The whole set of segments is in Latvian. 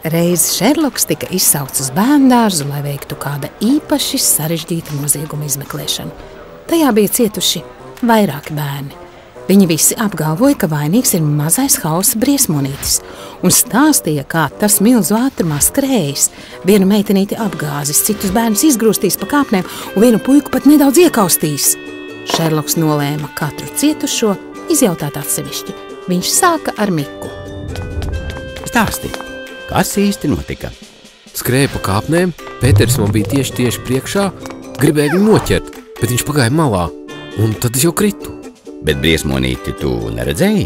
Reiz Šerloks tika izsaukts uz bērndārzu, lai veiktu kāda īpaši sarežģīta nozieguma izmeklēšanu. Tajā bija cietuši vairāki bērni. Viņi visi apgalvoja, ka vainīgs ir mazais Hausa briesmonītis un stāstīja, kā tas milzu ātrumā skrējis, vienu meitenīti apgāzis, citus bērnus izgrūstīs pa kāpnēm un vienu puiku pat nedaudz iekaustīs. Šerloks nolēma katru cietušo izjautāt atsevišķi. Viņš sāka ar Miku. Stāsti, kas īsti notika? Skrēja pa kāpnēm, Pēters man bija tieši priekšā, gribēja viņu noķert, bet viņš pagāja malā, un tad es jau kritu. Bet briesmonīti tu neredzēji?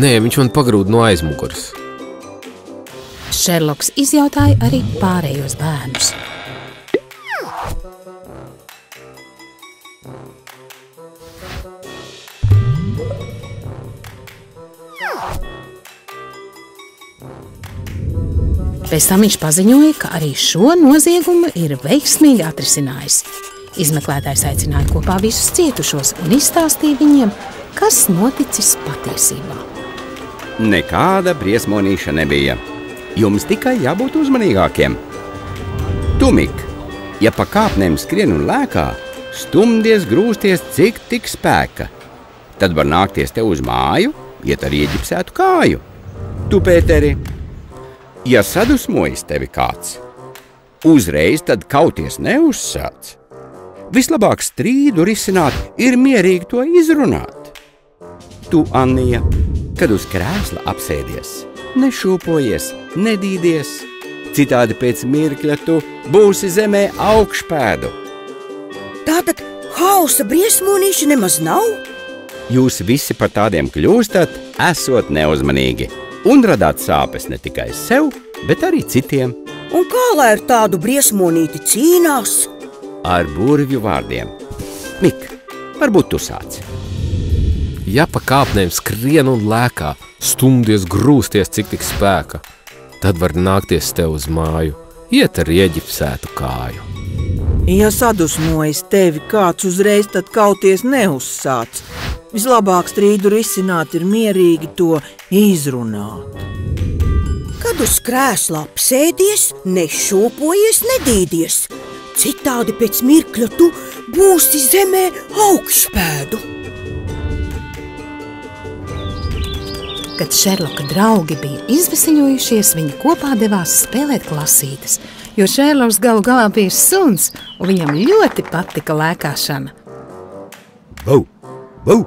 Nē, viņš man pagrūda no aizmuguras. Šerloks izjautāja arī pārējos bērnus. Pēc tam viņš paziņoja, ka arī šo noziegumu ir veiksmīgi atrisinājis. Izmeklētājs aicināja kopā visus cietušos un izstāstīja viņiem, kas noticis patiesībā. Nekāda briesmonīša nebija. Jums tikai jābūt uzmanīgākiem. Tu, Mik, ja pa kāpnēm skrien un lēkā, stumdies, grūsties cik tik spēka. Tad var nākties tev uz māju, iet ar ieģipsētu kāju. Tu, Pēteri, ja sadusmojas tevi kāds, uzreiz tad kauties neuzsāc. Vislabāk strīdu risināt ir mierīgi to izrunāt. Tu, Annija, kad uz krēsla apsēdies, nešūpojies, nedīdies, citādi pēc mirkļa tu būsi zemē augšpēdu. Tātad Hausa briesmonīši nemaz nav? Jūs visi par tādiem kļūstat, esot neuzmanīgi, un radāt sāpes ne tikai sev, bet arī citiem. Un kā lai ar tādu briesmonīti cīnās? Ar burvju vārdiem. Mik, varbūt tu sāc. Ja pa kāpnēm skrien un lēkā, stumdies, grūsties cik tik spēka, tad var nākties tev uz māju, iet ar ieģipsētu kāju. Ja sadusmojas tevi kāds uzreiz, tad kauties neuzsāc. Vislabāk strīdu risināt ir mierīgi to izrunāt. Kad uz krēsla apsēdies, nešūpojies, nedīdies. Citādi pēc mirkļa tu būsi zemē augšpēdu. Kad Šerloka draugi bija izvesiņojušies, viņi kopā devās spēlēt klasītes, jo Šerloks galu galā bija suns, un viņam ļoti patika lēkāšana. Bau, bau,